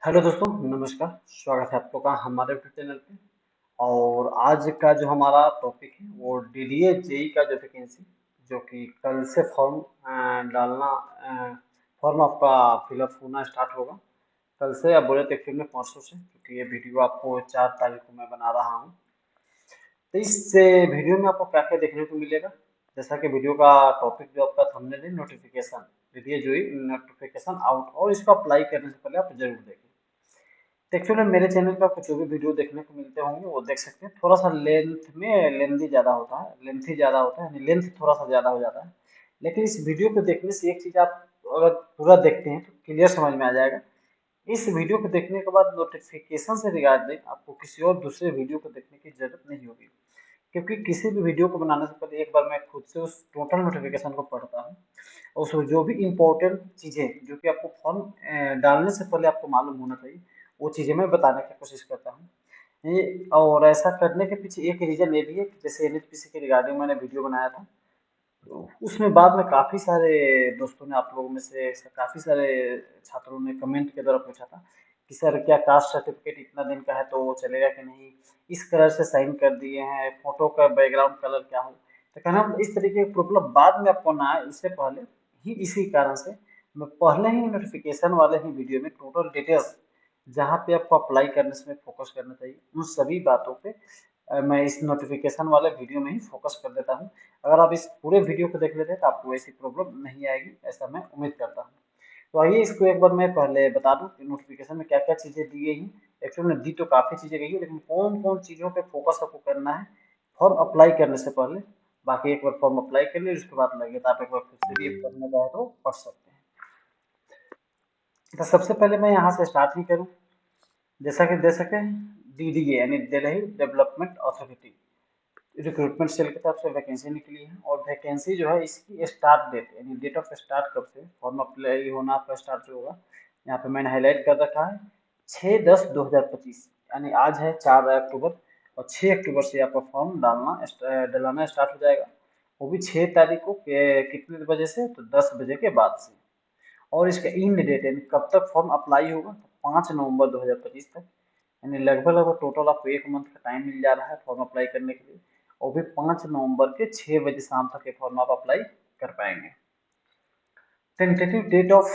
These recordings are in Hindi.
हेलो दोस्तों, नमस्कार। स्वागत है आप लोग का हमारे यूट्यूब चैनल पे। और आज का जो हमारा टॉपिक है वो डीडीए जेई का जो वैकेंसी, जो कि कल से फॉर्म डालना, फॉर्म आपका फिलअप होना स्टार्ट होगा। कल से आप बोले तो एक्चुअली में परसों से, क्योंकि ये वीडियो आपको 4 तारीख को मैं बना रहा हूँ। तो इस वीडियो में आपको क्या क्या देखने को मिलेगा। जैसा कि वीडियो का टॉपिक जो आपका थंबनेल है, notification, DDA JE notification out, और इसको अप्लाई करने से पहले आप जरूर देखें। एक्चुअली मेरे चैनल पे आपको जो भी वीडियो देखने को मिलते होंगे वो देख सकते हैं। थोड़ा सा लेंथी ज़्यादा होता है, लेंथी ज़्यादा होता है, लेंथ थोड़ा सा ज़्यादा हो जाता है। लेकिन इस वीडियो को देखने से एक चीज़ आप अगर पूरा देखते हैं तो क्लियर समझ में आ जाएगा। इस वीडियो को देखने के बाद नोटिफिकेशन से रिगार्डिंग आपको किसी और दूसरे वीडियो को देखने की जरूरत नहीं होगी, क्योंकि किसी भी वीडियो को बनाने से पहले एक बार मैं खुद से उस टोटल नोटिफिकेशन को पढ़ता हूँ। और उसमें जो भी इम्पोर्टेंट चीज़ें जो कि आपको फॉर्म डालने से पहले आपको मालूम होना चाहिए, वो चीज़ें मैं बताने की कोशिश करता हूँ। ये और ऐसा करने के पीछे एक रीज़न ये भी है कि जैसे एनएचपीसी के रिगार्डिंग मैंने वीडियो बनाया था, तो उसमें बाद में काफ़ी सारे दोस्तों ने, आप लोगों में से काफ़ी सारे छात्रों ने कमेंट के द्वारा पूछा था कि सर क्या कास्ट सर्टिफिकेट इतना दिन का है तो वो चलेगा कि नहीं, इस कलर से साइन कर दिए हैं, फोटो का बैकग्राउंड कलर क्या हो। तो कहना इस तरीके की प्रॉब्लम बाद में आपको ना आए, इससे पहले ही, इसी कारण से मैं पहले ही नोटिफिकेशन वाले ही वीडियो में टोटल डिटेल्स, जहाँ पे आपको अप्लाई करने से फोकस करना चाहिए, उन सभी बातों पे मैं इस नोटिफिकेशन वाले वीडियो में ही फोकस कर देता हूँ। अगर आप इस पूरे वीडियो को देख लेते हैं तो आपको ऐसी प्रॉब्लम नहीं आएगी, ऐसा मैं उम्मीद करता हूँ। तो आइए इसको एक बार मैं पहले बता दूं कि नोटिफिकेशन में क्या क्या चीज़ें दी गई हैं। एक्चुअली में दी तो काफ़ी चीज़ें गई है, लेकिन कौन कौन चीज़ों पे फोकस आपको करना है फॉर्म अप्लाई करने से पहले। बाकी एक बार फॉर्म अप्लाई कर लिए, उसके बाद लगे तो आप एक बार खुद से भी पढ़ने जाए तो पढ़ सकते हैं। तो सबसे पहले मैं यहाँ से स्टार्ट ही करूँ। जैसा कि दे सके, डीडीए यानी Delhi Development Authority recruitment cell की तरफ से वैकेंसी निकली है। और वैकेंसी जो है इसकी स्टार्ट डेट यानी डेट ऑफ स्टार्ट कब से फॉर्म अप्लाई होना आपका स्टार्ट जो होगा, यहाँ पे मैंने हाईलाइट कर रखा है 6/10/2025, यानी आज है 4 अक्टूबर, और 6 अक्टूबर से आपका फॉर्म डलाना स्टार्ट हो जाएगा। वो भी 6 तारीख को कितने बजे से, तो 10 बजे के बाद से। और इसका इन डेट यानी कब तक फॉर्म अप्लाई होगा, तो 5 नवंबर 2025 तक। यानी लगभग लगभग टोटल आपको 1 मंथ का टाइम मिल जा रहा है फॉर्म अप्लाई करने के लिए। और भी 5 नवंबर के 6 बजे शाम तक ये फॉर्म आप अप्लाई कर पाएंगे। Tentative date of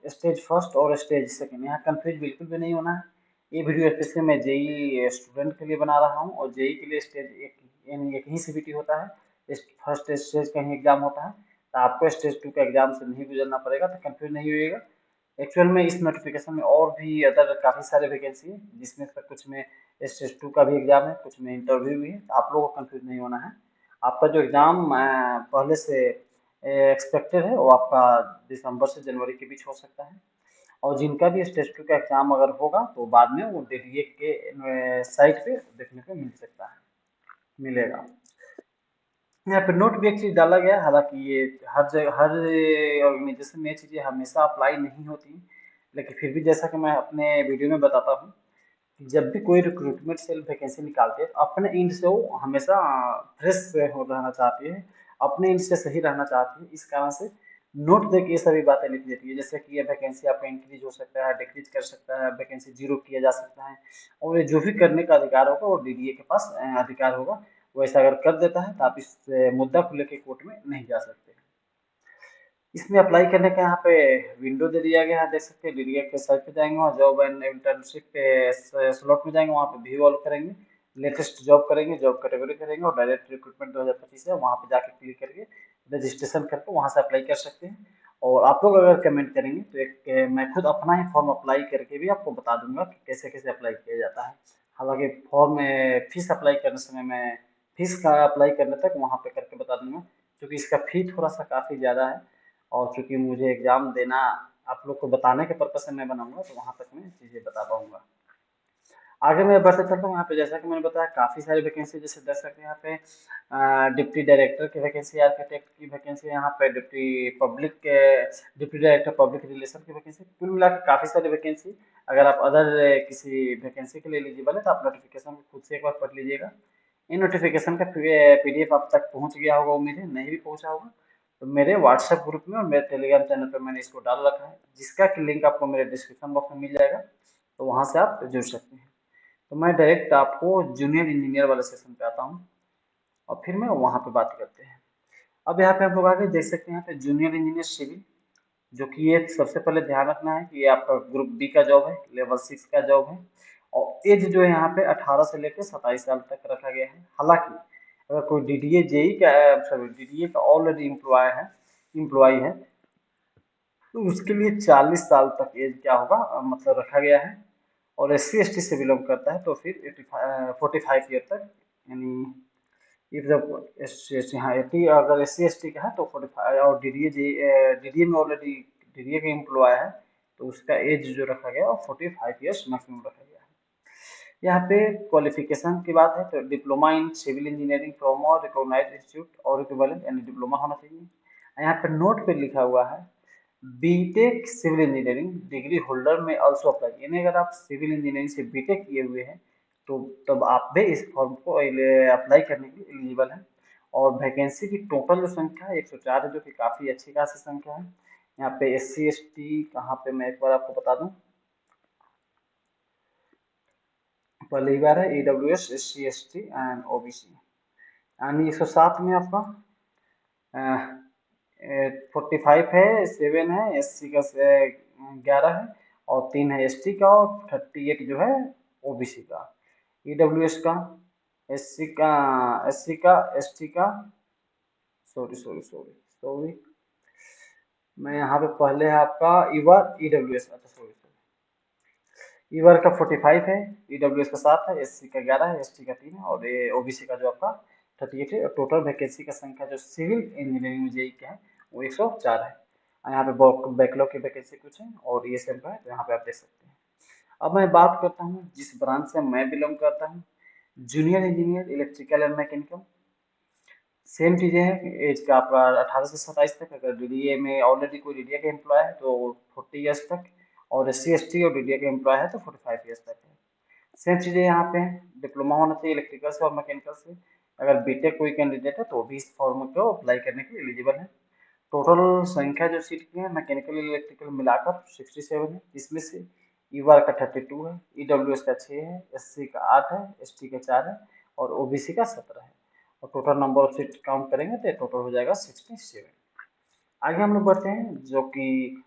stage first और स्टेज सेकंड, यहाँ कंफ्यूज बिल्कुल भी नहीं होना है। ये वीडियो स्पेशली मैं जेई स्टूडेंट के लिए बना रहा हूँ, और जेई के लिए स्टेज एक, यानी एक ही सीबीटी होता है। फर्स्ट स्टेज का ही एग्जाम होता है, तो आपको स्टेज 2 का एग्जाम से नहीं गुजरना पड़ेगा, तो कंफ्यूज नहीं होइएगा। एक्चुअल में इस नोटिफिकेशन में और भी अदर काफ़ी सारे वैकेंसी है, जिसमें से कुछ में स्टेज 2 का भी एग्जाम है, कुछ में इंटरव्यू भी है, तो आप लोगों को कंफ्यूज नहीं होना है। आपका जो एग्जाम पहले से एक्सपेक्टेड है वो आपका दिसंबर से जनवरी के बीच हो सकता है। और जिनका भी स्टेज 2 का एग्जाम अगर होगा तो बाद में वो डीडीए के साइट पे देखने को मिल सकता है, मिलेगा। यहाँ पे नोट भी एक चीज़ डाला गया है, हालांकि ये हर जगह हर ऑर्गेनाइजेशन में ये चीज़ें हमेशा अप्लाई नहीं होती, लेकिन फिर भी जैसा कि मैं अपने वीडियो में बताता हूँ कि जब भी कोई रिक्रूटमेंट सेल वैकेंसी निकालते हैं तो अपने इंड से वो हमेशा फ्रेश हो रहना चाहती है, अपने इंड से सही रहना चाहती है। इस कारण से नोट दे के ये सभी बातें लिख देती है, जैसे कि ये वैकेंसी आपका इंक्रीज हो सकता है, डिक्रीज कर सकता है, वैकेंसी जीरो किया जा सकता है। और ये जो भी करने का अधिकार होगा वो डीडीए के पास अधिकार होगा। वो ऐसा अगर कर देता है तो आप इस मुद्दा को लेकर कोर्ट में नहीं जा सकते। इसमें अप्लाई करने का यहाँ पे विंडो दे दिया गया है, देख सकते हैं। डीडीए के साइट पे जाएंगे, वहाँ जॉब एंड इंटर्नशिप पे स्लॉट में जाएंगे, वहाँ पे व्यू ऑल करेंगे, लेटेस्ट जॉब करेंगे, जॉब कैटेगरी करेंगे, और डायरेक्ट रिक्रूटमेंट 2025 है, वहाँ पे जाके क्लिक करके रजिस्ट्रेशन करके वहाँ से अप्लाई कर सकते हैं। और आप लोग अगर कमेंट करेंगे तो एक मैं खुद अपना ही फॉर्म अप्लाई करके भी आपको बता दूंगा कि कैसे कैसे अप्लाई किया जाता है। हालांकि फॉर्म में फीस अप्लाई करने समय मैं फीस का अप्लाई करने तक वहाँ पे करके बता दूंगा, क्योंकि इसका फी थोड़ा सा काफ़ी ज़्यादा है। और चूंकि मुझे एग्जाम देना आप लोग को बताने के पर्पज से मैं बनाऊंगा, तो वहां तक मैं चीजें बता पाऊंगा। आगे मैं बढ़ते चलता हूँ। यहाँ पे जैसा कि मैंने बताया काफी सारी वैकेंसी, जैसे देख सकते हैं यहाँ पे डिप्टी डायरेक्टर की वैकेंसी, आर्किटेक्ट की वैकेंसी, यहाँ पे डिप्टी डायरेक्टर पब्लिक रिलेशन की वैकेंसी, कुल मिला के काफी सारी वैकेंसी। अगर आप अदर किसी वैकेंसी के लिए एलिजिबल है तो आप नोटिफिकेशन को खुद से एक बार पढ़ लीजिएगा। इन नोटिफिकेशन का पीडीएफ आप तक पहुंच गया होगा, उम्मीद है। नहीं भी पहुंचा होगा तो मेरे व्हाट्सएप ग्रुप में और मेरे टेलीग्राम चैनल पर मैंने इसको डाल रखा है, जिसका कि लिंक आपको मेरे डिस्क्रिप्शन बॉक्स में मिल जाएगा। तो वहाँ से आप जुड़ सकते हैं। तो मैं डायरेक्ट आपको जूनियर इंजीनियर वाले सेशन पे आता हूँ और फिर मैं वहाँ पे बात करते हैं। अब यहाँ पे आप लोग आगे देख सकते हैं, यहाँ पे जूनियर इंजीनियर सिविल, जो कि ये सबसे पहले ध्यान रखना है कि ये आपका ग्रुप बी का जॉब है, लेवल 6 का जॉब है। और एज जो है यहाँ पे 18 से लेकर 27 साल तक रखा गया है। हालांकि अगर कोई डीडीए जेई का, सॉरी डीडीए का ऑलरेडी इम्प्लॉय है तो उसके लिए 40 साल तक एज क्या होगा, मतलब रखा गया है। और एस सी एस टी से बिलोंग करता है तो फिर 45 ईयर तक, यानी if the S C S T, हाँ 80, अगर एस सी एस टी का है तो 45, और डीडीए में ऑलरेडी डीडीए का एम्प्लॉय है तो उसका एज जो रखा गया वो 45 ईयर्स मैक्सिमम रखा गया है। यहाँ पे क्वालिफिकेशन की बात है तो diploma in civil engineering from or recognized institute or equivalent, यानी डिप्लोमा होना चाहिए। यहाँ पे नोट पे लिखा हुआ है BTech civil engineering degree holder may also apply, यानी अगर आप सिविल इंजीनियरिंग से बीटेक किए हुए हैं तो तब आप भी इस फॉर्म को अप्लाई करने के लिए एलिजिबल हैं। और वैकेंसी की टोटल जो संख्या है 104 है, जो कि काफ़ी अच्छी खासी संख्या है। यहाँ पे एस सी एस टी कहाँ पे, मैं एक बार आपको बता दूं, पहली बार है E W S, S C S T and O B C, यानी 107 में आपका 45 है, 7 है एस सी का, 11 है, और 3 है एस टी का, और 38 जो है ओ बी सी का। ई डब्ल्यू एस का, एस सी का, एस सी का, एस टी का, सॉरी सॉरी सॉरी सॉरी, मैं यहाँ पे पहले है आपका ईवा ई डब्ल्यू एस, अच्छा सॉरी, ईवर का 45 है, ईडब्ल्यूएस का 7 है, एससी का 11 है, एसटी का 3 है, और ये ओबीसी का जो आपका 38 है। और टोटल वैकेंसी का संख्या जो सिविल इंजीनियरिंग में जेई का है वो 104 है। और यहाँ पे बैकलॉग की वैकेंसी कुछ है और ये सब है, तो यहाँ पे आप देख सकते हैं। अब मैं बात करता हूँ जिस ब्रांच से मैं बिलोंग करता हूँ, junior engineer electrical and mechanical. Same चीज़ें हैं, एज का आपका 18 से 27 तक, अगर डीडीए में ऑलरेडी कोई डीडीए का एम्प्लॉय है तो 40 ईयर्स तक, और एस सी एस टी और डीडीए का एम्प्लॉय है तो 45 ईयर्स तक है। सेम चीज़ें यहाँ पे हैं, डिप्लोमा होना चाहिए इलेक्ट्रिकल से और मैकेनिकल से। अगर बीटेक कोई कैंडिडेट है तो भी इस फॉर्म को अप्लाई करने के लिए एलिजिबल है। टोटल संख्या जो सीट की है मैकेनिकल इलेक्ट्रिकल मिलाकर 67 है, जिसमें से ईवार का 32 है, ईडब्ल्यूएस का 6 है, एससी का 8 है, एसटी का 4 है, और ओबीसी का 17 है। और total number of seat count करेंगे तो टोटल हो जाएगा 67। आगे हम लोग बढ़ते हैं, जो कि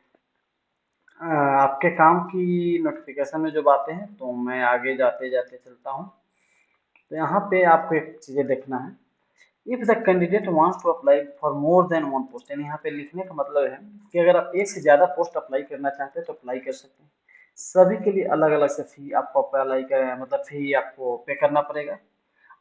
आपके काम की नोटिफिकेशन में जो बातें हैं, तो मैं आगे जाते जाते चलता हूँ। तो यहाँ पे आपको एक चीज़ें देखना है, if the candidate wants to apply for more than one post, यानी यहाँ पे लिखने का मतलब है कि अगर आप एक से ज़्यादा पोस्ट अप्लाई करना चाहते हैं तो अप्लाई कर सकते हैं। सभी के लिए अलग अलग से फी आपको अप्लाई कर, मतलब फी आपको पे करना पड़ेगा।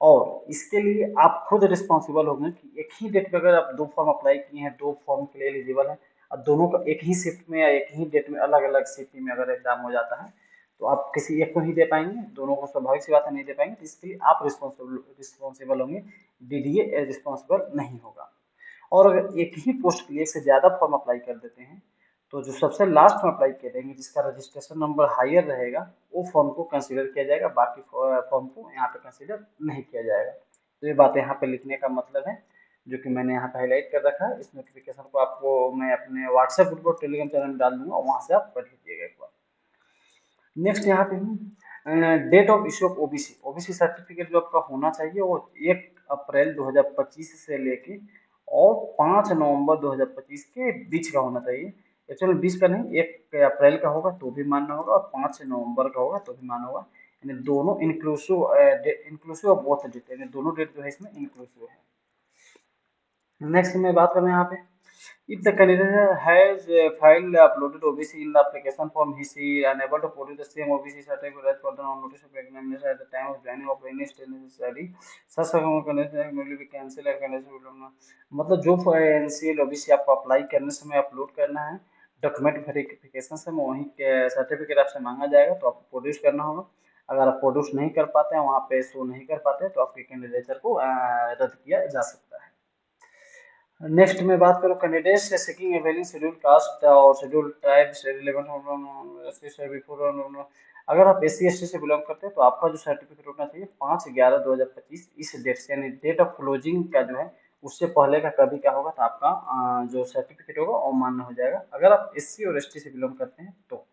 और इसके लिए आप खुद रिस्पॉन्सिबल होंगे कि एक ही डेट पे अगर आप 2 फॉर्म अप्लाई किए हैं, 2 फॉर्म के लिए एलिजिबल हैं, और दोनों का एक ही शिफ्ट में या एक ही डेट में अलग अलग सिटी में अगर एग्जाम हो जाता है तो आप किसी एक को ही दे पाएंगे, दोनों को स्वाभाविक सी बात है नहीं दे पाएंगे। तो इसके लिए आप रिस्पॉन्सिबल होंगे, डीडीए रिस्पॉन्सिबल नहीं होगा। और अगर एक ही पोस्ट के लिए एक से ज़्यादा फॉर्म अप्लाई कर देते हैं तो जो सबसे लास्ट में अप्लाई करेंगे जिसका रजिस्ट्रेशन नंबर हायर रहेगा वो फॉर्म को कंसीडर किया जाएगा, बाकी फॉर्म को यहाँ पे कंसीडर नहीं किया जाएगा। तो ये बातें यहाँ पे लिखने का मतलब है, जो कि मैंने यहाँ पे हाईलाइट कर रखा है। इस नोटिफिकेशन को आपको मैं अपने व्हाट्सएप ग्रुप और टेलीग्राम चैनल में डाल दूंगा, वहाँ से आप पढ़ लीजिएगा एक बार। नेक्स्ट यहाँ पे हूँ date of issue of OBC. OBC certificate जो आपका होना चाहिए वो 1 अप्रैल 2025 से लेके और 5 नवंबर 2025 के बीच का होना चाहिए। एक्चुअली 20 का नहीं, 1 अप्रैल का होगा तो भी मान्य होगा, और 5 नवंबर का होगा तो भी मान्य होगा, यानी दोनों इंक्लूसिव ऑफ बोथ डेट, यानी दोनों डेट जो है इसमें इंक्लूसिव है। नेक्स्ट मैं बात कर रहे हैं यहाँ पे, if the candidate has filed uploaded OBC in the application form, he she unable to produce the same OBC certificate as per the notice of examination at the time of joining of any state necessary, such condition may be cancelled or condition will not, मतलब जो एनसीएल ओबीसी आपको अप्लाई करने समय अपलोड करना है डॉक्यूमेंट वेरिफिकेशन से वहीं सर्टिफिकेट आपसे मांगा जाएगा तो आपको प्रोड्यूस करना होगा। अगर आप प्रोड्यूस नहीं कर पाते हैं, वहाँ पे शो नहीं कर पाते हैं, तो आपके कैंडिडेचर को रद्द किया जा सकता है। नेक्स्ट में बात करूँ कैंडिडेट्स सीकिंग एवेलिंग शेड्यूल कास्ट और शेड्यूल ट्राइब से रिलेवेंट बिफोर, अगर आप एस सी एस टी से बिलोंग करते हैं तो आपका जो सर्टिफिकेट होना चाहिए 5/11/2025 इस डेट से, यानी डेट ऑफ क्लोजिंग का जो है उससे पहले का कभी क्या होगा तो आपका जो सर्टिफिकेट होगा वो मान्य हो जाएगा, अगर आप एस सी और एस टी से बिलोंग करते हैं तो।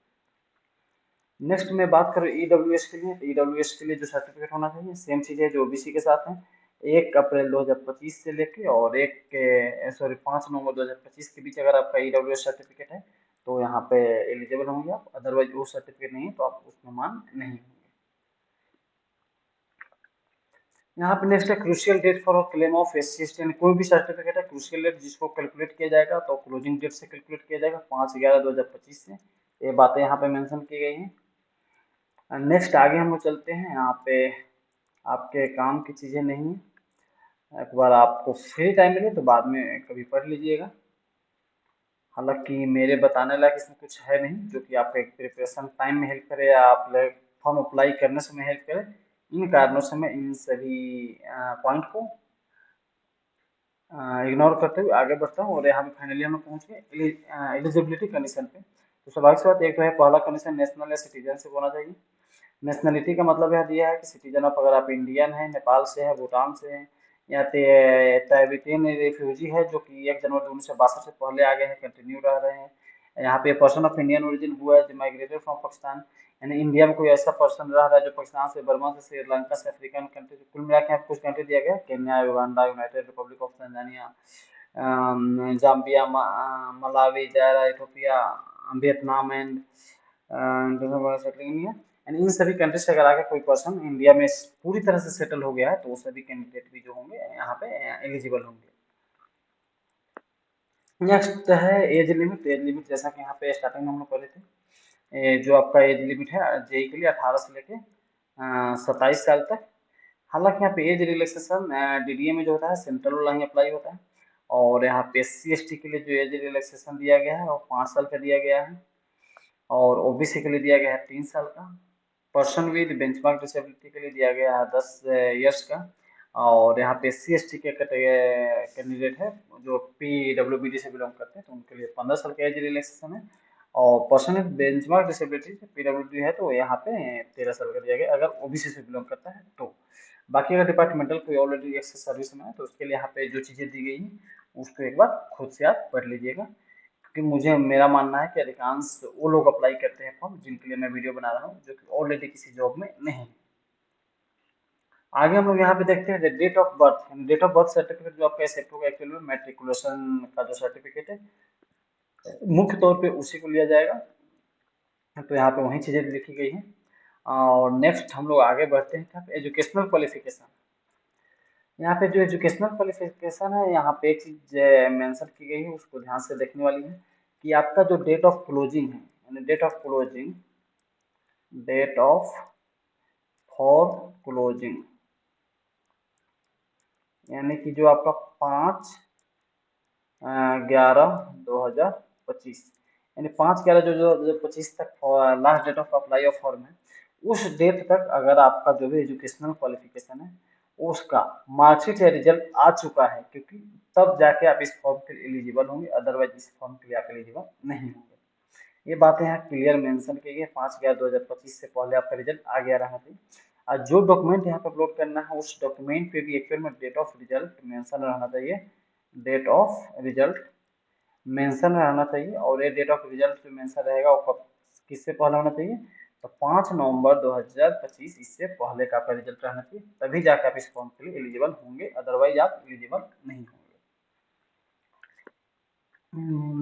नेक्स्ट मैं बात करूँ ईडब्ल्यूएस के लिए, तो ईडब्ल्यूएस के लिए जो सर्टिफिकेट होना चाहिए सेम चीज़ है जो ओबीसी के साथ है। 1 अप्रैल 2025 से लेके और 5 नवंबर 2025 के बीच अगर आपका ईडब्ल्यूएस सर्टिफिकेट है तो यहाँ पे एलिजिबल होंगे आप, अदरवाइज वो सर्टिफिकेट नहीं है तो आप उसमें मान नहीं होंगे। यहाँ पे नेक्स्ट है crucial date for claim of SC ST, यानी कोई भी सर्टिफिकेट है क्रूशियल डेट जिसको कैलकुलेट किया जाएगा तो क्लोजिंग डेट से कैलकुलेट किया जाएगा 5/11/2025 से। ये बातें यहाँ पे मेंशन की गई हैं। नेक्स्ट आगे हम लोग चलते हैं, यहाँ पे आपके काम की चीज़ें नहीं है, एक बार आपको फ्री टाइम मिले तो बाद में कभी पढ़ लीजिएगा। हालांकि मेरे बताने लायक इसमें कुछ है नहीं जो कि आपके प्रिपरेशन टाइम में हेल्प करे या आप फॉर्म अप्लाई करने समय हेल्प करे। इन कारणों से मैं इन सभी पॉइंट को इग्नोर करते हुए आगे बढ़ता हूँ और यहाँ पे फाइनली हम लोग पहुँच गए एलिजिबिलिटी कंडीशन पे। तो स्वाभाविक सी बात एक तो है पहला कंडीशन नेशनल या सिटीजनशिप होना चाहिए। नेशनलिटी का मतलब यह दिया है कि सिटीजन ऑफ, अगर आप इंडियन हैं, नेपाल से हैं, भूटान से हैं या तिबेटियन रिफ्यूजी है जो कि 1 जनवरी 1962 से पहले आ गए हैं, कंटिन्यू रह रहे हैं। यहाँ पे पर्सन ऑफ इंडियन ओरिजिन हुआ है जो माइग्रेटेड फ्रॉम पाकिस्तान, यानी इंडिया में कोई ऐसा पर्सन रह रहा है जो पाकिस्तान से, बर्मा से, श्रीलंका से, अफ्रीकन कंट्री, कुल मिला के यहाँ पे कुछ कंट्री दिया गया है, Kenya, Uganda, United Republic of Tanzania, Zambia, Malawi, Zaira, Ethiopia, Vietnam and settling, यानी इन सभी कंट्री से अगर आके कोई पर्सन इंडिया में पूरी तरह से सेटल हो गया है तो वो सभी कैंडिडेट भी जो होंगे यहाँ पे एलिजिबल होंगे। नेक्स्ट है एज लिमिट। एज लिमिट जैसा कि यहाँ पे स्टार्टिंग में हम लोग पढ़े थे, जो आपका एज लिमिट है जेई के लिए 18 से लेके 27 साल तक। हालांकि यहाँ पे एज रिलैक्सेशन डीडीए में जो होता है सेंट्रल वाला ही अप्लाई होता है, और यहाँ पे एससी एसटी के लिए जो एज रिलैक्सेशन दिया गया है वो 5 साल का दिया गया है, और ओबीसी के लिए दिया गया है 3 साल का। पर्सन विद बेंचमार्क डिसेबिलिटी के लिए दिया गया है 10 इयर्स का, और यहाँ पे सी एस टी के कैंडिडेट है जो पीडब्ल्यूबीडी से बिलोंग करते हैं तो उनके लिए 15 साल का एज रिलैक्सेशन है, और person with benchmark disability PWD है तो यहाँ पे 13 साल का दिया गया अगर ओबीसी से बिलोंग करता है तो। बाकी अगर डिपार्टमेंटल कोई ऑलरेडी एक्सेस सर्विस में है तो उसके लिए यहाँ पे जो चीज़ें दी गई हैं उसको एक बार खुद से आप पढ़ लीजिएगा, क्योंकि मुझे मेरा मानना है कि अधिकांश वो लोग अप्लाई करते हैं फॉर्म जिनके लिए मैं वीडियो बना रहा हूँ जो कि ऑलरेडी किसी जॉब में नहीं है। आगे हम लोग यहाँ पे देखते हैं date of birth. Date of birth certificate जो आपका एक्सेप्ट होगा एक्चुअली में मैट्रिकुलेशन का जो सर्टिफिकेट है मुख्य तौर पे उसी को लिया जाएगा, तो यहाँ पे वही चीज़ें लिखी गई हैं। और नेक्स्ट हम लोग आगे बढ़ते हैं एजुकेशनल क्वालिफिकेशन। यहाँ पे जो एजुकेशनल क्वालिफिकेशन है यहाँ पे एक चीज मेंशन की गई है उसको ध्यान से देखने वाली है कि आपका जो डेट ऑफ क्लोजिंग है, यानी डेट ऑफ फॉर क्लोजिंग, यानी कि जो आपका 5/11/2025, यानी 5/11 जो 2025 तक last date of apply of form है, उस डेट तक अगर आपका जो भी एजुकेशनल क्वालिफिकेशन है उसका मार्कशीट या रिजल्ट आ चुका है, क्योंकि तब जाके आप इस फॉर्म के लिए एलिजिबल होंगे, अदरवाइज इस फॉर्म के लिए आप एलिजिबल नहीं होंगे। ये बातें यहाँ क्लियर मेंशन की गई है, 5/11/2025 से पहले आपका रिजल्ट आ गया रहना चाहिए। और जो डॉक्यूमेंट यहाँ पे अपलोड करना है उस डॉक्यूमेंट पे भी एक्चुअल में डेट ऑफ रिजल्ट मेंशन रहना चाहिए, डेट ऑफ रिजल्ट मेंशन रहना चाहिए। और ये डेट ऑफ रिजल्ट जो मेंशन रहेगा वो कब किससे पहले होना चाहिए, तो 5 नवंबर 2025 इससे पहले का आपका रिजल्ट रहना चाहिए, तभी जाकर आप इस फॉर्म के लिए एलिजिबल होंगे, अदरवाइज आप एलिजिबल नहीं होंगे।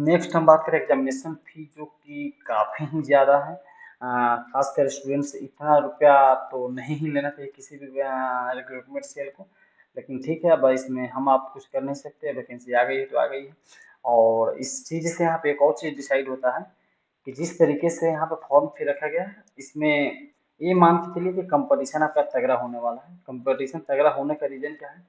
नेक्स्ट हम बात करें एग्जामिनेशन फी जो कि काफ़ी ही ज़्यादा है, खासकर स्टूडेंट्स इतना रुपया तो नहीं ही लेना चाहिए किसी भी रिक्रूटमेंट सेल को, लेकिन ठीक है अब इसमें हम आप कुछ कर नहीं सकते, वैकेंसी आ गई है तो आ गई है। और इस चीज़ से यहाँ पे एक और चीज़ डिसाइड होता है कि जिस तरीके से यहाँ पे फॉर्म फी रखा गया है इसमें ये मान के चलिए कि कंपटीशन आपका तगड़ा होने वाला है। कंपटीशन तगड़ा होने का रीज़न क्या है,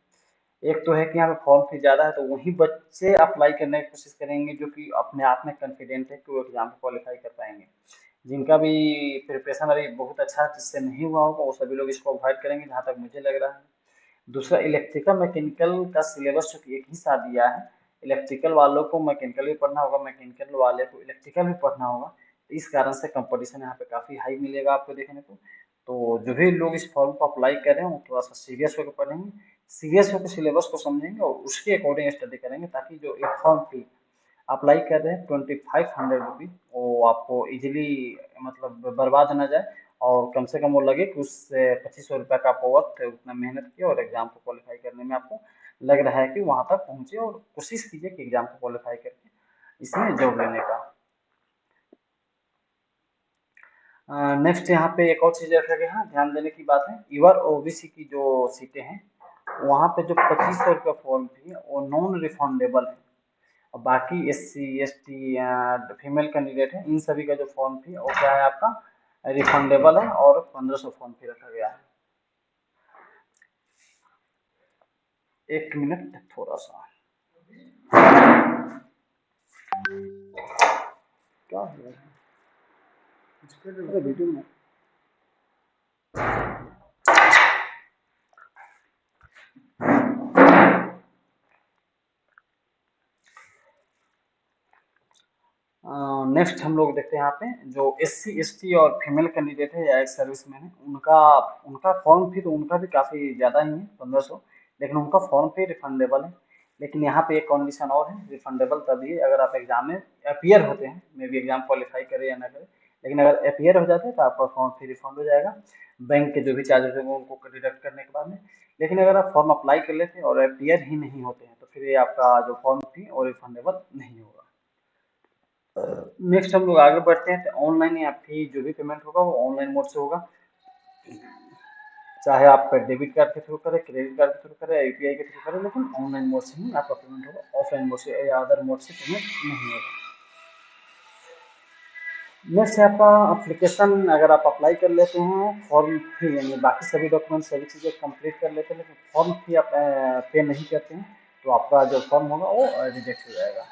एक तो है कि यहाँ पे फॉर्म फी ज़्यादा है तो वही बच्चे अप्लाई करने की कोशिश करेंगे जो कि अपने आप में कॉन्फिडेंट है कि वो एग्जाम को क्वालिफाई कर पाएंगे। जिनका भी प्रिपरेशन अभी बहुत अच्छा जिससे नहीं हुआ होगा वो सभी लोग इसको अवॉइड करेंगे जहाँ तक मुझे लग रहा है। दूसरा इलेक्ट्रिकल मैकेनिकल का सिलेबस जो कि एक ही साथ दिया है, इलेक्ट्रिकल वालों को मैकेनिकल भी पढ़ना होगा, मैकेनिकल वाले को इलेक्ट्रिकल भी पढ़ना होगा, तो इस कारण से कंपटीशन यहाँ पे काफ़ी हाई मिलेगा आपको देखने को। तो जो भी लोग इस फॉर्म को अप्लाई कर रहे हैं वो थोड़ा सा सीरियस होकर पढ़ेंगे, सीरियस होकर सिलेबस को समझेंगे और उसके अकॉर्डिंग स्टडी करेंगे, ताकि जो एक फॉर्म फी अप्लाई कर रहे हैं 2500 रुपीज़, वो आपको इजीली मतलब बर्बाद ना जाए, और कम से कम वो लगे कि उससे 2500 रुपये का आपको वर्थ है, उतना मेहनत किया और एग्जाम को क्वालिफाई करने में आपको लग रहा है कि वहाँ तक पहुँचे, और कोशिश कीजिए कि एग्जाम को क्वालिफाई करके इसमें जॉब लेने का। नेक्स्ट यहाँ पे एक और चीज़ रखा गया है, ध्यान देने की बात है, ईवर ओबीसी की जो सीटें हैं वहाँ पे जो 2500 रुपये फॉर्म फी है वो नॉन रिफंडेबल है, और बाकी एससी एसटी फीमेल कैंडिडेट है, इन सभी का जो फॉर्म फी है वो क्या है आपका रिफंडेबल है, और 1500 फॉर्म फी रखा गया है। एक मिनट थोड़ा सा क्या है अरे वीडियो में। नेक्स्ट हम लोग देखते हैं यहाँ पे जो एससी एसटी और फीमेल कैंडिडेट है या एक सर्विस में है, उनका उनका फॉर्म फी तो उनका भी काफ़ी ज़्यादा ही है 1500, लेकिन उनका फॉर्म फी रिफंडेबल है। लेकिन यहाँ पे एक कंडीशन और है, रिफंडेबल तभी है अगर आप एग्जाम में अपियर होते हैं, मे भी एग्जाम क्वालिफाई करें या ना करें, लेकिन अगर अपियर हो जाते हैं तो आपका फॉर्म फी रिफंड हो जाएगा, बैंक के जो भी चार्जेस होंगे उनको डिडक्ट करने के बाद में। लेकिन अगर आप फॉर्म अप्लाई कर लेते हैं और अपियर ही नहीं होते हैं तो फिर ये आपका जो फॉर्म फी और रिफंडेबल नहीं होगा। नेक्स्ट हम लोग आगे बढ़ते हैं, तो ऑनलाइन आपकी जो भी पेमेंट होगा वो ऑनलाइन मोड से होगा, चाहे आप डेबिट कार्ड के थ्रू करें, क्रेडिट कार्ड के थ्रू करें, यूपीआई के थ्रू करें, लेकिन ऑनलाइन मोड से ही आपका पेमेंट होगा, ऑफलाइन मोड से या अदर मोड से पेमेंट नहीं होगा। नेक्स्ट है आपका एप्लीकेशन, अगर आप अप्लाई कर लेते हैं फॉर्म फी यानी बाकी सभी डॉक्यूमेंट सभी चीज़ें कंप्लीट कर लेते हैं, लेकिन फॉर्म फी आप पे नहीं करते हैं तो आपका जो फॉर्म होगा वो रिजेक्ट हो जाएगा।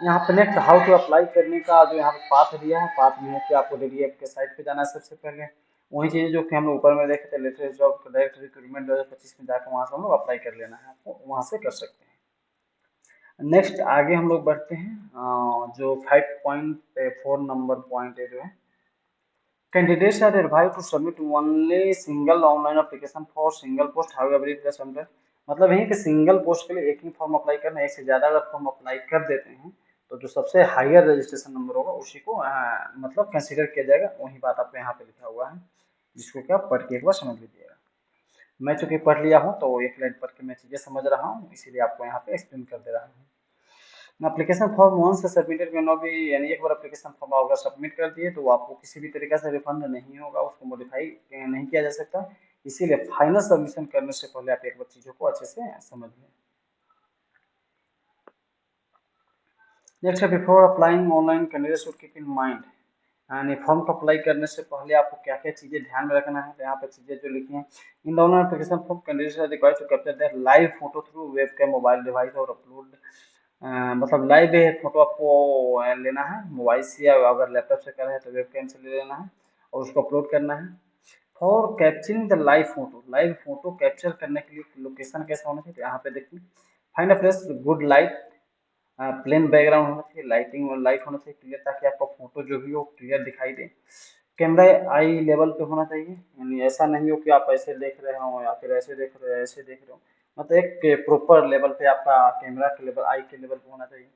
यहाँ पे नेक्स्ट हाउ टू अप्लाई करने का जो यहाँ पे पाथ दिया है, पाथ में है कि आपको डेली ऐप के साइट पे जाना है सबसे पहले, वही चीज़ें जो कि हम लोग ऊपर में देखे थे, लेटेस्ट जॉब डायरेक्ट रिक्रूटमेंट 2025 में जाकर वहाँ से हम लोग अप्लाई कर लेना है, आपको वहाँ से कर सकते हैं। नेक्स्ट आगे हम लोग बढ़ते हैं, जो 5.4 नंबर पॉइंट है जो है, candidates are advised to submit only single online application for single post however it is under, मतलब यही कि सिंगल पोस्ट के लिए एक ही फॉर्म अप्लाई करना है, एक से ज़्यादा अगर फॉर्म अप्लाई कर देते हैं तो जो सबसे हायर रजिस्ट्रेशन नंबर होगा उसी को मतलब कंसीडर किया जाएगा, वही बात आपको यहाँ पे लिखा हुआ है, जिसको कि आप पढ़ के एक बार समझ लीजिएगा। मैं चूंकि पढ़ लिया हूँ तो एक लाइन पढ़ के मैं चीज़ें समझ रहा हूँ, इसीलिए आपको यहाँ पे एक्सप्लेन कर दे रहा हूँ। एप्लीकेशन फॉर्म वन से सबमिटेड में नो भी, यानी एक बार एप्लीकेशन फॉर्म अगर सबमिट कर दिए तो वो आपको किसी भी तरीके से रिफंड नहीं होगा, उसको मॉडिफाई नहीं किया जा सकता, इसीलिए फाइनल सबमिशन करने से पहले आप एक बार चीज़ों को अच्छे से समझ लें। नेक्स्ट है before applying online candidate should keep in mind, यानी फॉर्म को अप्लाई करने से पहले आपको क्या क्या चीज़ें ध्यान में रखना है, तो यहाँ पे चीज़ें जो लिखी हैं, इन दोनों application form candidate are required to capture their live photo through webcam mobile device और अपलोड, मतलब लाइव फोटो आपको लेना है मोबाइल से, या अगर लैपटॉप से कर रहे हैं तो वेब कैम से ले लेना है और उसको अपलोड करना है। For capturing the live photo capture करने के लिए लोकेशन कैसा होना चाहिए, तो यहाँ पे देखिए, find a place good light, plain background होना चाहिए, लाइटिंग और लाइट होना चाहिए क्लियर, ताकि आपका फोटो जो भी हो क्लियर दिखाई दे। कैमरा आई लेवल पे होना चाहिए, यानी ऐसा नहीं हो कि आप ऐसे देख रहे हो या फिर ऐसे देख रहे हो ऐसे देख रहे हो, मतलब एक प्रॉपर लेवल पे आपका कैमरा के लेवल आई के लेवल पे होना चाहिए।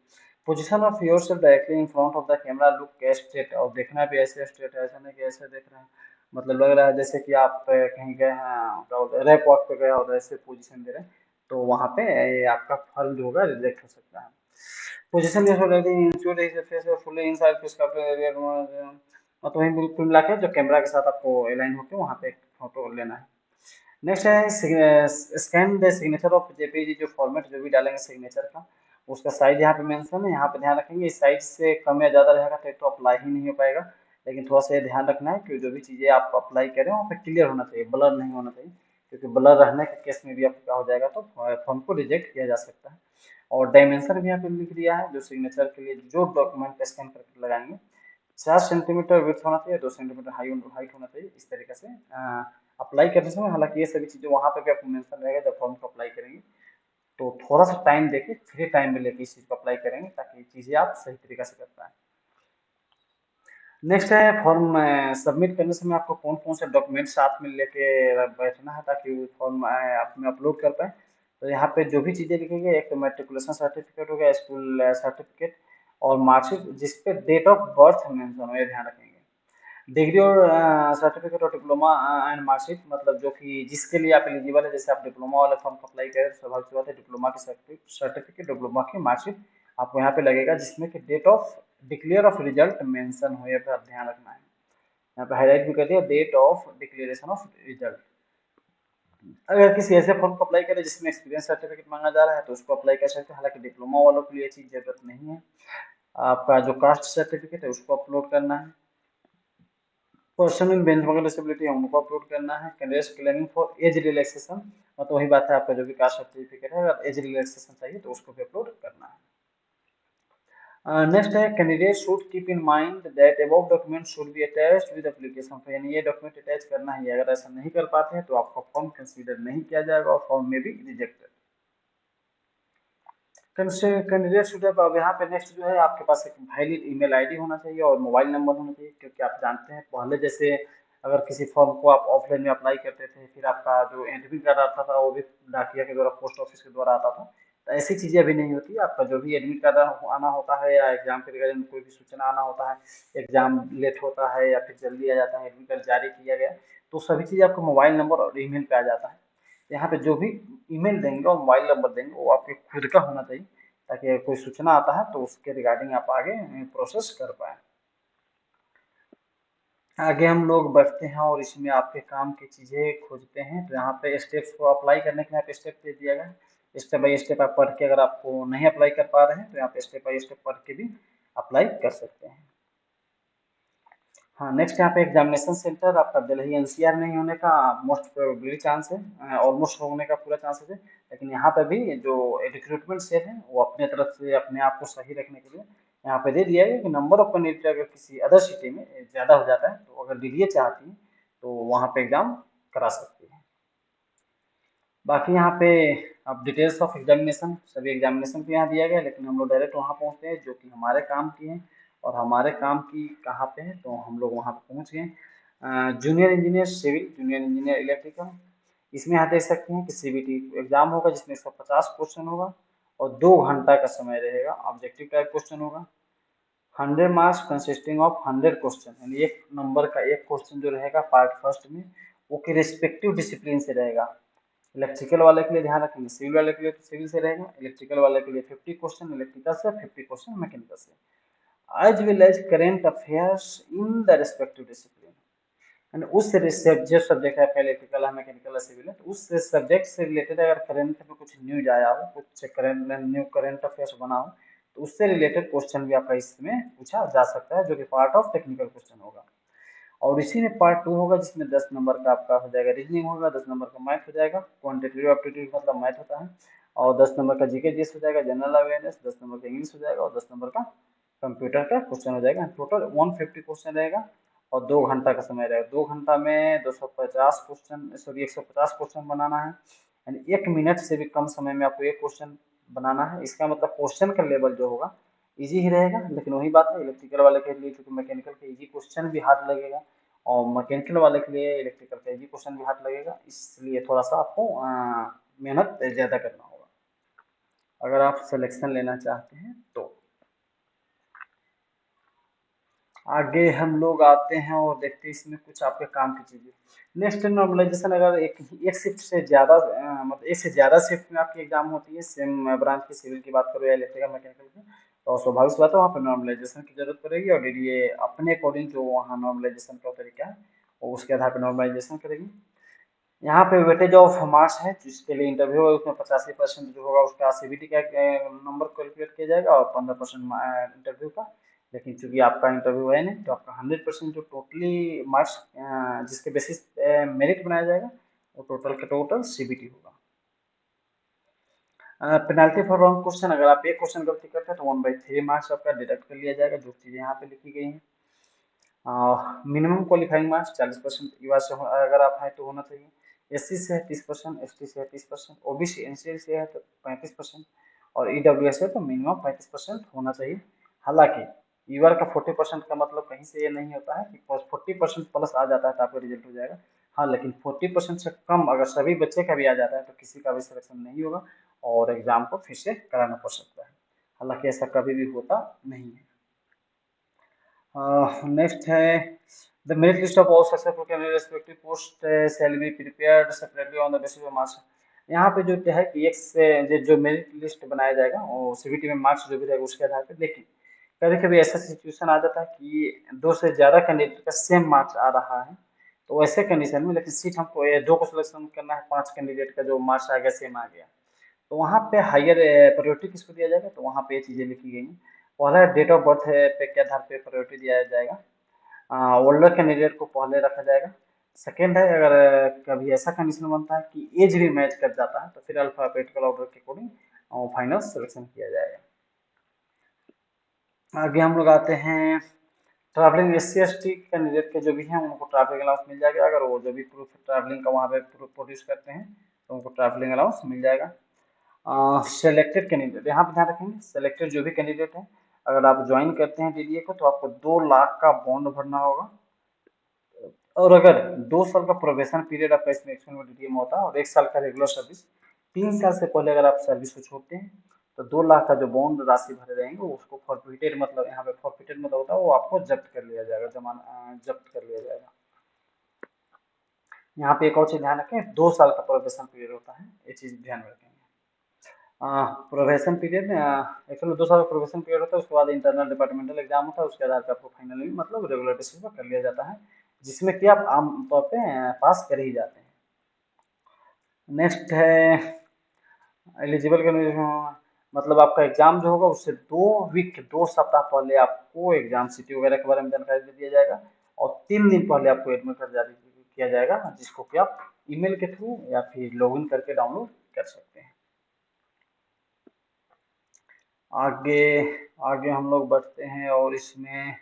Position of your self directly in front of the camera look straight, और देखना भी ऐसे स्ट्रेट है, ऐसा नहीं कि ऐसे देख रहे हैं, मतलब लग रहा है जैसे कि आप कहीं गए हैं रैप वॉक पे गए और ऐसे पोजीशन दे रहे हैं, तो वहाँ पे ये आपका फल जो होगा रिजेक्ट हो सकता है। पोजीशन जैसे रहती है institute is face fully inside fish का तो वही बिल्कुल मिला के जो कैमरा के साथ आपको अलाइन होकर वहाँ पे एक फोटो लेना है। नेक्स्ट है scan the signature of JPG, जो फॉर्मेट जो भी डालेंगे सिग्नेचर का उसका साइज यहाँ पे मेंशन है, यहाँ पे ध्यान रखेंगे इस साइज से कम या ज़्यादा रहेगा तो अप्लाई ही नहीं हो पाएगा, लेकिन थोड़ा सा ये ध्यान रखना है कि जो भी चीज़ें आप अप्लाई करें वहाँ पे क्लियर होना चाहिए, ब्लर नहीं होना चाहिए, क्योंकि ब्लर रहने के केस में भी आपको क्या हो जाएगा तो फॉर्म को रिजेक्ट किया जा सकता है। और डायमेंशन भी यहाँ पे लिख दिया है, जो सिग्नेचर के लिए जो डॉक्यूमेंट स्कैन करके लगाएंगे 4 सेंटीमीटर विड्थ होना चाहिए, 2 सेंटीमीटर हाइट होना चाहिए, इस तरीके से अप्लाई करने समय हालांकि ये सभी चीज़ें वहाँ पे भी आपको मेंशन रहेगा जब फॉर्म को अप्लाई करेंगे, तो थोड़ा सा टाइम देके फ्री टाइम में लेके इस चीज़ को अप्लाई करेंगे ताकि चीज़ें आप सही तरीके से कर पाएँ। नेक्स्ट है फॉर्म सबमिट करने समय आपको कौन कौन से डॉक्यूमेंट साथ में लेके बैठना है ताकि फॉर्म आप में अपलोड कर पाए, तो यहाँ पे जो भी चीज़ें लिखेंगे, एक तो मैट्रिकुलेशन सर्टिफिकेट हो गया, स्कूल सर्टिफिकेट और मार्कशीट जिसपे डेट ऑफ बर्थ मेंशन हो, ये ध्यान रखेंगे। डिग्री और सर्टिफिकेट और डिप्लोमा एंड मार्कशीट मतलब जो कि जिसके लिए आप एलिजिबल है, जैसे आप डिप्लोमा वाले फॉर्म को अप्लाई करें, स्वाभाविक सी बात है डिप्लोमा की सर्टिफिकेट, डिप्लोमा की मार्कशीट आपको यहाँ पे लगेगा, जिसमें कि date of declare of result mention हो, ये पे आप ध्यान रखना है। यहाँ पे हाईलाइट भी कर दिया, date of declaration of result. अगर किसी ऐसे फॉर्म को अप्लाई करें जिसमें एक्सपीरियंस सर्टिफिकेट मांगा जा रहा है तो उसको अप्लाई कर सकते हैं, हालांकि डिप्लोमा वालों के लिए ये चीज़ जरूरत नहीं है। आपका जो कास्ट सर्टिफिकेट है उसको अपलोड करना है, पर्सन इन बेंचमार्क डिसेबिलिटी है उनको अपलोड करना है। Candidates claiming for age relaxation, मतलब वही बात है, आपका जो भी कास्ट सर्टिफिकेट है अगर एज रिलैक्सेशन चाहिए तो उसको भी अपलोड करना है। नेक्स्ट है candidate should keep in mind that above document should be attached with application, तो यानी ये डॉक्यूमेंट अटैच करना है, अगर ऐसा नहीं कर पाते हैं तो आपका फॉर्म कंसीडर नहीं किया जाएगा और फॉर्म में भी रिजेक्टेड। कैंडिडेट शुड हैव, अब यहाँ पे नेक्स्ट जो है आपके पास एक वैलिड ईमेल आईडी होना चाहिए और मोबाइल नंबर होना चाहिए, क्योंकि आप जानते हैं पहले जैसे अगर किसी फॉर्म को आप ऑफलाइन में अप्लाई करते थे, फिर आपका जो एडमिट कार्ड आता था वो भी डाकिया के द्वारा, पोस्ट ऑफिस के द्वारा आता था, तो ऐसी चीज़ें अभी नहीं होती। आपका जो भी एडमिट कार्ड आना होता है या एग्जाम के रिगार्डिंग कोई भी सूचना आना होता है, एग्जाम लेट होता है या फिर जल्दी आ जाता है, एडमिट कार्ड जारी किया गया, तो सभी चीज़ें आपको मोबाइल नंबर और ईमेल पे आ जाता है। यहाँ पे जो भी ईमेल देंगे और मोबाइल नंबर देंगे वो आपके खुद का होना चाहिए, ताकि अगर कोई सूचना आता है तो उसके रिगार्डिंग आप आगे प्रोसेस कर पाए। आगे हम लोग बढ़ते हैं और इसमें आपके काम की चीज़ें खोजते हैं, तो यहाँ पे स्टेप्स को अप्लाई करने के लिए यहाँ पे स्टेप दे दिया गया है, स्टेप बाय स्टेप आप पढ़ के, अगर आपको नहीं अप्लाई कर पा रहे हैं तो यहाँ पे स्टेप बाय स्टेप पढ़ के भी अप्लाई कर सकते हैं। हाँ, नेक्स्ट यहाँ पे एग्जामिनेशन सेंटर आपका दिल्ली एनसीआर में ही होने का मोस्ट प्रोबेबली चांस है, ऑलमोस्ट होने का पूरा चांसेस है, लेकिन यहाँ पे भी जो रिक्रूटमेंट सेल है वो अपने तरफ से अपने आप को सही रखने के लिए यहाँ पे दे दिया है कि नंबर ऑफ कैंडिडेट अगर किसी अदर सिटी में ज़्यादा हो जाता है तो अगर डीडीए चाहती है तो वहाँ पे एग्जाम करा सकती है। बाकी यहाँ पे अब डिटेल्स ऑफ एग्जामिनेशन, सभी एग्जामिनेशन को यहाँ दिया गया है, लेकिन हम लोग डायरेक्ट वहाँ पहुँचते हैं जो कि हमारे काम की है, और हमारे काम की कहाँ पे है तो हम लोग वहाँ पे पहुँच गए। Junior engineer civil, junior engineer electrical, इसमें यहाँ देख सकते हैं कि सीबीटी एग्जाम होगा जिसमें 150 क्वेश्चन होगा और 2 घंटा का समय रहेगा। ऑब्जेक्टिव टाइप क्वेश्चन होगा, 100 मार्क्स कंसिस्टिंग ऑफ 100 क्वेश्चन, यानी एक नंबर का एक क्वेश्चन जो रहेगा पार्ट फर्स्ट में वो के रिस्पेक्टिव डिसिप्लिन से रहेगा। इलेक्ट्रिकल वाले के लिए ध्यान रखेंगे, सिविल वाले के लिए तो सिविल से रहेगा, इलेक्ट्रिकल वाले के लिए 50 क्वेश्चन इलेक्ट्रिकल से, 50 क्वेश्चन मैकेनिकल से, as well as current affairs in the respective discipline, यानी उस जो सब्जेक्ट है, इलेक्ट्रिकल है, मैकेनिकल है, सिविल है, तो उस सब्जेक्ट से रिलेटेड अगर करंट में कुछ न्यूज आया हो, कुछ करंट अफेयर्स बना हो, तो उससे रिलेटेड क्वेश्चन भी आपका इसमें पूछा जा सकता है, जो कि पार्ट ऑफ टेक्निकल क्वेश्चन होगा। और इसी में पार्ट 2 होगा जिसमें 10 नंबर का आपका हो जाएगा रीजनिंग होगा, 10 नंबर का मैथ हो जाएगा, क्वांटिटेटिव एप्टीट्यूड मतलब मैथ होता है, और 10 नंबर का जीके जीएस हो जाएगा, जनरल अवेयरनेस, 10 नंबर का इंग्लिश हो जाएगा और 10 नंबर का कंप्यूटर का क्वेश्चन हो जाएगा। टोटल 150 क्वेश्चन रहेगा और 2 घंटा का समय रहेगा। 2 घंटा में 250 क्वेश्चन, सॉरी 150 क्वेश्चन बनाना है, यानी 1 मिनट से भी कम समय में आपको एक क्वेश्चन बनाना है। इसका मतलब क्वेश्चन का लेवल जो होगा इजी ही रहेगा, लेकिन वही बात है इलेक्ट्रिकल वाले के लिए, क्योंकि मैकेनिकल के इजी क्वेश्चन भी हाथ लगेगा और मैकेनिकल वाले के लिए इलेक्ट्रिकल का इजी क्वेश्चन भी हाथ लगेगा, इसलिए थोड़ा सा आपको मेहनत ज़्यादा करना होगा अगर आप सिलेक्शन लेना चाहते हैं तो। आगे हम लोग आते हैं और देखते हैं इसमें कुछ आपके काम की चीज़ें। नेक्स्ट नॉर्मलाइजेशन, अगर एक शिफ्ट से ज़्यादा मतलब एक से ज़्यादा शिफ्ट में आपकी एग्जाम होती है, सेम ब्रांच की, सिविल की बात करो या इलेक्ट्रिकल मैकेनिकल की, तो स्वाभाविक सी बात है वहाँ पर नॉर्मलाइजेशन की जरूरत पड़ेगी, और ये अपने अकॉर्डिंग जो वहाँ नॉर्मलाइजेशन का तरीका है वो उसके आधार पर नॉर्मलाइजेशन करेगी। यहाँ पे वेटेज ऑफ मार्क्स है जिसके लिए इंटरव्यू है, उसमें 85% जो होगा उसका सीबीटी का नंबर कैलकुलेट किया जाएगा और 15% इंटरव्यू का, लेकिन चूंकि आपका इंटरव्यू है नहीं तो आपका 100% जो टोटली मार्क्स जिसके बेसिस मेरिट बनाया जाएगा वो टोटल का टोटल सीबीटी होगा। पेनाल्टी फॉर रॉन्ग क्वेश्चन, अगर आप एक क्वेश्चन गलती करते हैं तो 1/3 मार्क्स आपका डिडक्ट कर लिया जाएगा, जो चीज़ें यहाँ पे लिखी गई हैं। मिनिमम क्वालिफाइंग मार्क्स 40% युवा से अगर आप हैं तो होना चाहिए, एससी से है 30%, एसटी से है 30%, ओबीसी एनसी से है तो 35%, और ईडब्ल्यूएस है तो मिनिमम 35% होना चाहिए। हालांकि यूआर का 40% का मतलब कहीं से ये नहीं होता है कि 40% प्लस आ जाता है तो आपका रिजल्ट हो जाएगा। हाँ, लेकिन 40% से कम अगर सभी बच्चे का भी आ जाता है तो किसी का भी सिलेक्शन नहीं होगा और एग्जाम को फिर से कराना पड़ सकता है। हालांकि ऐसा कभी भी होता नहीं है। नेक्स्ट है the merit list of all successful candidate respective post shall be prepared separately on the basis of marks. यहाँ पे जो क्या है कि एक से जो मेरिट लिस्ट बनाया जाएगा और सीबीटी में मार्क्स जो भी रहेगा उसके आधार पर। लेकिन कभी कभी ऐसा सिचुएशन आ जाता है कि दो से ज्यादा कैंडिडेट का सेम मार्क्स आ रहा है, तो ऐसे कंडीशन में लेकिन सीट हमको दो को सिलेक्शन करना है, 5 कैंडिडेट का जो मार्क्स आ गया सेम आ गया, तो वहाँ पे हायर प्रायोरिटी किसको दिया जाएगा, तो वहाँ पे ये चीजें लिखी गई हैं। पहला डेट ऑफ बर्थ है पे के आधार पे प्रायोरिटी दिया जाएगा। ओल्डर कैंडिडेट को पहले रखा जाएगा। सेकेंड है अगर कभी ऐसा कंडीशन बनता है कि एज भी मैच कर जाता है तो फिर अल्फाबेटिकल ऑर्डर के अकॉर्डिंग फाइनल सिलेक्शन किया जाएगा। आगे हम लोग आते हैं travelling S C S T candidate के जो भी हैं उनको ट्रैवलिंग अलाउंस मिल जाएगा। अगर वो जो भी प्रूफ ट्रैवलिंग का वहाँ पे प्रोड्यूस करते हैं तो उनको ट्रैवलिंग अलाउंस मिल जाएगा। सेलेक्टेड कैंडिडेट यहाँ पे ध्यान रखेंगे, सेलेक्टेड जो भी कैंडिडेट है अगर आप ज्वाइन करते हैं डीडीए को तो आपको 2 लाख का बॉन्ड भरना होगा। और अगर 2 साल का प्रोबेशन पीरियड आपका इसमें एक्सटेंड में डीडीए में होता है और 1 साल का रेगुलर सर्विस, 3 साल से पहले अगर आप सर्विस को छोड़ते हैं तो 2 लाख का जो बॉन्ड राशि भरे रहेंगे वो उसको फॉरफिटेड, मतलब यहाँ पे फॉरफिटेड मतलब होता है वो आपको जब्त कर लिया जाएगा, जब्त कर लिया जाएगा। यहाँ पे एक और चीज ध्यान रखें, 2 साल का प्रोबेशन पीरियड होता है, ये चीज ध्यान में रखेंगे। प्रोबेशन पीरियड एक्चुअली 2 साल का प्रोबेशन पीरियड होता है, उसके बाद इंटरनल डिपार्टमेंटल एग्जाम होता है, उसके आधार पर आपको फाइनली मतलब रेगुलर बेसिस पर कर लिया जाता है, जिसमें कि आप आमतौर पे पास कर ही जाते हैं। नेक्स्ट है एलिजिबल कैंडिडेट, मतलब आपका एग्जाम जो होगा उससे 2 वीक 2 सप्ताह पहले आपको एग्जाम सिटी वगैरह के बारे में जानकारी दे दिया जाएगा और 3 दिन पहले आपको एडमिट कार्ड जारी किया जाएगा, जिसको कि आप ईमेल के थ्रू या फिर लॉगिन करके डाउनलोड कर सकते हैं। आगे आगे हम लोग बढ़ते हैं और इसमें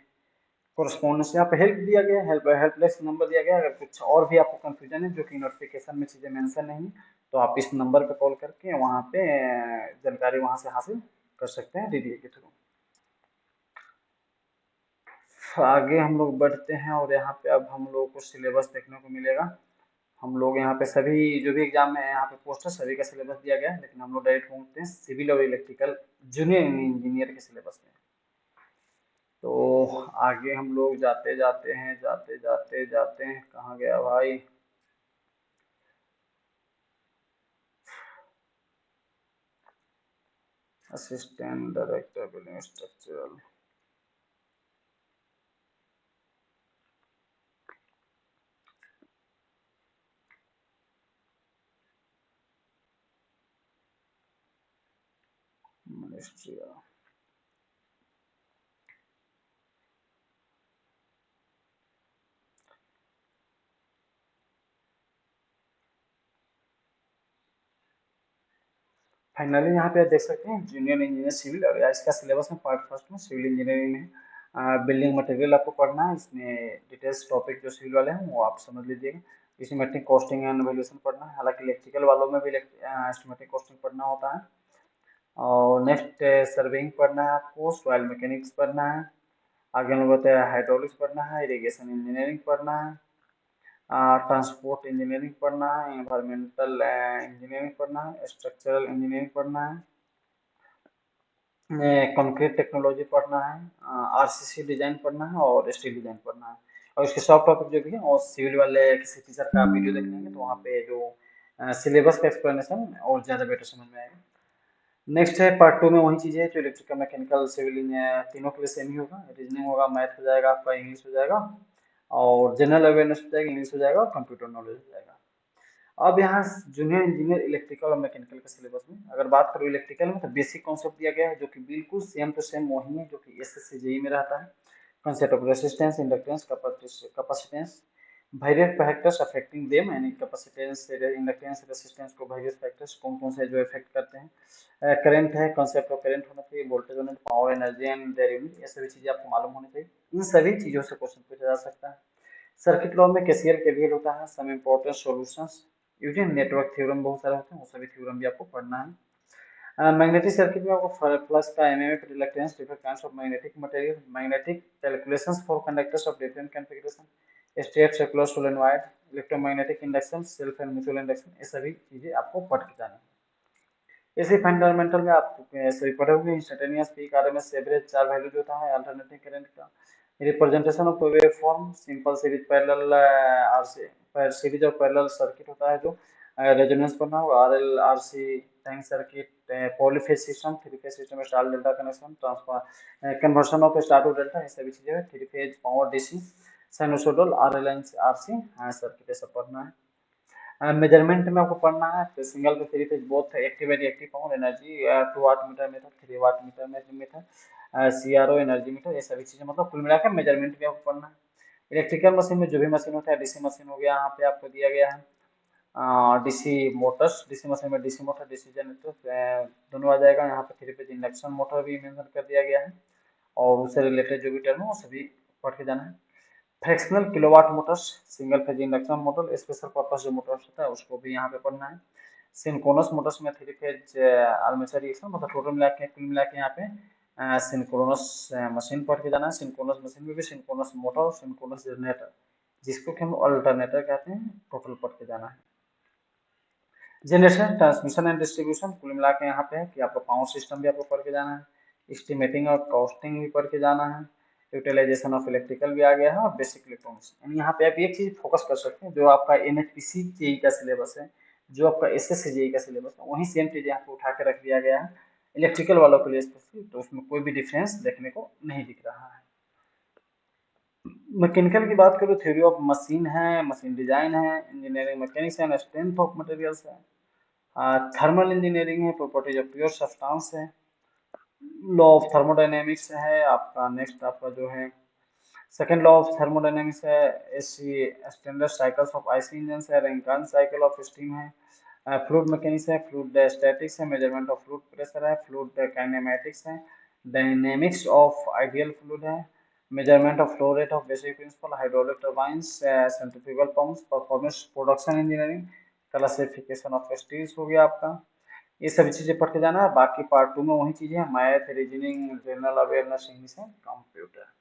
कोरस्पॉन्डेंस यहाँ पे हेल्प दिया गया, हेल्पलेस नंबर दिया गया। अगर कुछ और भी आपको कंफ्यूजन है जो कि नोटिफिकेशन में चीज़ें मेंशन नहीं है तो आप इस नंबर पे कॉल करके वहाँ पे जानकारी वहाँ से हासिल कर सकते हैं डीडीए के थ्रू। आगे हम लोग बढ़ते हैं और यहाँ पे अब हम लोगों को सिलेबस देखने को मिलेगा। हम लोग यहाँ पे सभी जो भी एग्जाम में यहाँ पे पोस्ट है सभी का सिलेबस दिया गया है, लेकिन हम लोग डायरेक्ट पहुँचते हैं सिविल और इलेक्ट्रिकल जूनियर इंजीनियर के सिलेबस में। तो आगे हम लोग जाते जाते हैं कहाँ गया भाई, assistant director building structural. Ministry finally यहाँ पे आप देख सकते हैं जूनियर इंजीनियर सिविल, और इसका सिलेबस में पार्ट फर्स्ट में सिविल इंजीनियरिंग में बिल्डिंग मटेरियल आपको पढ़ना है। इसमें डिटेल्स टॉपिक जो सिविल वाले हैं वो आप समझ लीजिएगा। इसमें कॉस्टिंग एंड वैल्यूएशन पढ़ना है, हालांकि इलेक्ट्रिकल वालों में भी एस्टिमेटिक कॉस्टिंग पढ़ना होता है। और नेक्स्ट सर्वेइंग पढ़ना है आपको, सॉइल मैकेनिक्स पढ़ना है। आगे हम बताया हाइड्रोलिक्स पढ़ना है, इरिगेशन इंजीनियरिंग पढ़ना है, ट्रांसपोर्ट इंजीनियरिंग पढ़ना है, एनवायरमेंटल इंजीनियरिंग पढ़ना है, स्ट्रक्चरल इंजीनियरिंग पढ़ना है, कंक्रीट टेक्नोलॉजी पढ़ना है, आरसीसी डिजाइन पढ़ना है और स्टील डिजाइन पढ़ना है। और इसके सॉफ्ट टॉपिक जो भी है और सिविल वाले किसी टीचर का वीडियो देख लेंगे तो वहाँ पे जो सिलेबस का एक्सप्लेनेशन और ज़्यादा बेटर समझ में आएगा। नेक्स्ट है पार्ट टू में वही चीज़ है जो इलेक्ट्रिकल मैकेनिकल सिविल इंजीनियर तीनों के लिए सेम ही होगा। रीजनिंग होगा, मैथ हो जाएगा आपका, इंग्लिश हो जाएगा और जनरल अवेयरनेस हो जाएगा, इंग्लिश हो जाएगा और कंप्यूटर नॉलेज हो जाएगा। अब यहाँ जूनियर इंजीनियर इलेक्ट्रिकल और मैकेनिकल के सिलेबस में अगर बात करूँ इलेक्ट्रिकल में तो बेसिक कॉन्सेप्ट दिया गया है जो कि बिल्कुल सेम टू सेम वही है जो कि एसएससी जेई में रहता है। Concept of resistance, inductance, capacitance, various factors affecting them, यानी कैपेसिटेंस, इंडक्टेंस, रेसिस्टेंस को वेरियस फैक्टर्स कौन कौन से जो इफेक्ट करते हैं। करंट है, कॉन्सेप्ट ऑफ करंट होना चाहिए, वोल्टेज होना चाहिए, power, energy and their unit, ये सभी चीजें आपको मालूम होनी चाहिए। इन सभी चीजों से क्वेश्चन पूछा जा सकता है। सर्किट लॉ में केसीएल केवीएल होता है, some important solutions using network theorem बहुत सारे होते हैं, वो सभी थ्योरम भी आपको पढ़ना है। मैग्नेटिक सर्किट में आपको फ्लक्स का MMF reluctance, different kinds of magnetic material, magnetic calculations for conductors of different configuration, state secular solenoid, electromagnetic induction, self and mutual induction, ये सभी चीजें आपको पढ़ के जानी है। इसी फंडामेंटल में आप सभी पढ़ोगे। इंस्टेंटेनियस पीक, आरएमएस, एवरेज, चार वैल्यू देता है अल्टरनेटिंग करंट का। Representation of wave form, simple series parallel RC, series of parallel circuit होता है जो रेजोनेंस बना हुआ, RL RC tank circuit, polyphase system, three phase system में star delta connection, transfer conversion of star to delta, ये सभी चीजें three phase power DC sinusoidal RL RC circuit, ये सब पढ़ना है। मेजरमेंट में आपको पढ़ना है तो सिंगल पे three phase both active and reactive power energy, 2 wattmeter method, 3 wattmeter method, CRO energy meter, ये सभी चीजें मतलब कुल मिलाकर मेजरमेंट भी आपको पढ़ना है। इलेक्ट्रिकल मशीन में जो भी मशीन होता है, डीसी मशीन हो गया, यहाँ पे आपको दिया गया है डीसी मोटर्स, डीसी मशीन में डीसी मोटर, डीसी जनरेटर दोनों आ जाएगा। यहाँ पे थ्री फेज इंडक्शन मोटर भी मेंशन कर दिया गया है और उससे रिलेटेड जो भी टर्म है वो सभी पढ़ के जाना है। Fractional kilowatt Motors, single phase induction motor, special purpose जो मोटर्स होता है उसको भी यहाँ पे पढ़ना है। सिंक्रोनस मोटर्स में थ्री फेज आर्मेचर रिएक्शन, मतलब टोटल मिला के कुल मिला के यहाँ पे सिंक्रोनस मशीन पढ़ के जाना है। सिंक्रोनस मशीन में भी सिंक्रोनस मोटर और सिंक्रोनस जनरेटर, जिसको कि हम अल्टरनेटर कहते हैं, टोटल पढ़ के जाना है। जनरेशन, ट्रांसमिशन एंड डिस्ट्रीब्यूशन, कुल मिला के यहाँ पे है कि आपको पावर सिस्टम भी आपको पढ़ के जाना है। एस्टिमेटिंग और कॉस्टिंग भी पढ़ के जाना है। यूटिलाइजेशन ऑफ इलेक्ट्रिकल भी आ गया है और बेसिक इलेक्ट्रॉनिक्स। यानी यहाँ पे आप एक चीज फोकस कर सकते हैं, जो आपका एनएचपीसी जेई का सिलेबस है, जो आपका एसएससी जेई का सिलेबस है, वही सेम चीज यहाँ पे उठा के रख दिया गया है इलेक्ट्रिकल वालों के लिए स्पेशली, तो उसमें कोई भी डिफरेंस देखने को नहीं दिख रहा है। मैकेनिकल की बात करूँ, थ्योरी ऑफ मशीन है, मशीन डिजाइन है, इंजीनियरिंग मैकेनिक्स है, स्ट्रेंथ ऑफ मटेरियल्स है, थर्मल इंजीनियरिंग है, प्रॉपर्टीज ऑफ प्योर सब्सटेंस है, लॉ ऑफ थर्मोडायनेमिक्स है आपका। नेक्स्ट आपका जो है सेकंड लॉ ऑफ थर्मोडायनेमिक्स है, AC standard cycles of IC engine है, रैंकिन साइकिल ऑफ स्टीम है, फ्लूइड मैकेनिक्स है, फ्लूइड स्टैटिक्स है, मेजरमेंट ऑफ फ्लूइड प्रेशर है, फ्लूइड काइनेमैटिक्स है, डायनेमिक्स ऑफ आइडियल फ्लूइड है, measurement of flow rate of basic principle, hydraulic turbines, centrifugal pumps, performance production engineering, classification of steels हो गया आपका। ये सभी चीजें पढ़ के जाना है। बाकी पार्ट टू में वही चीजें हैं, math, reasoning, general awareness, English and computer.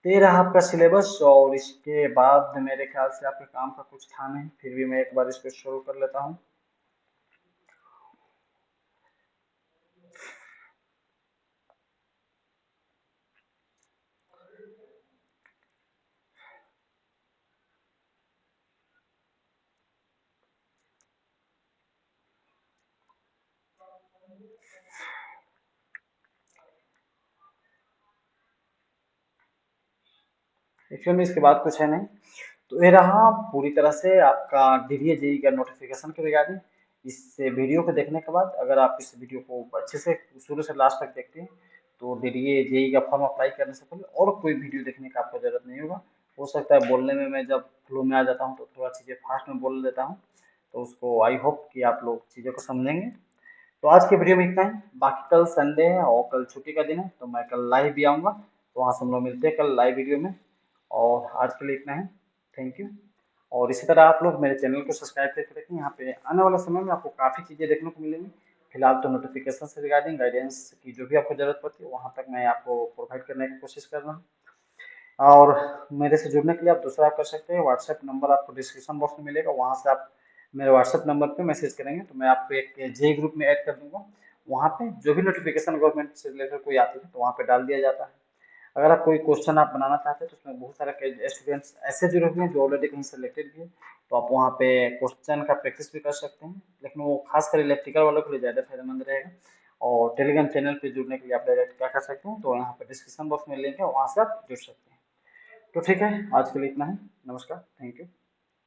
तो ये रहा आपका सिलेबस, और इसके बाद मेरे ख्याल से आपके काम का कुछ था नहीं, फिर भी मैं एक बार इसको शुरू कर लेता हूँ। एक्चुअली में इसके बाद कुछ है नहीं। तो ये रहा पूरी तरह से आपका डीडीए जेई का नोटिफिकेशन के रिगार्डिंग। इस वीडियो को देखने के बाद अगर आप इस वीडियो को अच्छे से शुरू से लास्ट तक देखते हैं तो डीडीए जेई का फॉर्म अप्लाई करने से पहले और कोई वीडियो देखने का आपको जरूरत नहीं होगा। हो सकता है बोलने में मैं जब फ्लो में आ जाता हूँ तो थोड़ा चीज़ें फास्ट में बोल देता हूँ, तो उसको आई होप कि आप लोग चीज़ों को समझेंगे। तो आज के वीडियो में इतना ही। बाकी कल संडे है और कल छुट्टी का दिन है, तो मैं कल लाइव भी आऊँगा, तो वहाँ से हम लोग मिलते हैं कल लाइव वीडियो में। और आज के लिए इतना ही। Thank you. और इसी तरह आप लोग मेरे चैनल को सब्सक्राइब करके रखें, यहाँ पे आने वाले समय में आपको काफ़ी चीज़ें देखने को मिलेंगी। फिलहाल तो नोटिफिकेशन से रिगार्डिंग गाइडेंस की जो भी आपको ज़रूरत पड़ती है वहाँ तक मैं आपको प्रोवाइड करने की कोशिश कर रहा हूँ। और मेरे से जुड़ने के लिए आप दूसरा कर सकते हैं, व्हाट्सएप नंबर आपको डिस्क्रिप्शन बॉक्स में मिलेगा, वहाँ से आप मेरे व्हाट्सएप नंबर पे मैसेज करेंगे तो मैं आपको एक जे ग्रुप में ऐड कर दूंगा। वहाँ पे जो भी नोटिफिकेशन गवर्नमेंट से रिलेटेड कोई आती है तो वहाँ पे डाल दिया जाता है। अगर आप कोई क्वेश्चन आप बनाना चाहते हैं तो उसमें बहुत सारे स्टूडेंट्स ऐसे जुड़े हुए हैं जो ऑलरेडी कहीं सेलेक्टेड भी है, तो आप वहाँ पे क्वेश्चन का प्रैक्टिस भी कर सकते हैं, लेकिन वो खासकर इलेक्ट्रिकल वालों के लिए ज़्यादा फायदेमंद रहेगा। और टेलीग्राम चैनल पे जुड़ने के लिए आप डायरेक्ट क्या कर सकते हैं, तो यहाँ पे डिस्क्रिप्शन बॉक्स में लिंक है, वहाँ से आप जुड़ सकते हैं। तो ठीक है, आज के लिए इतना ही। नमस्कार, थैंक यू।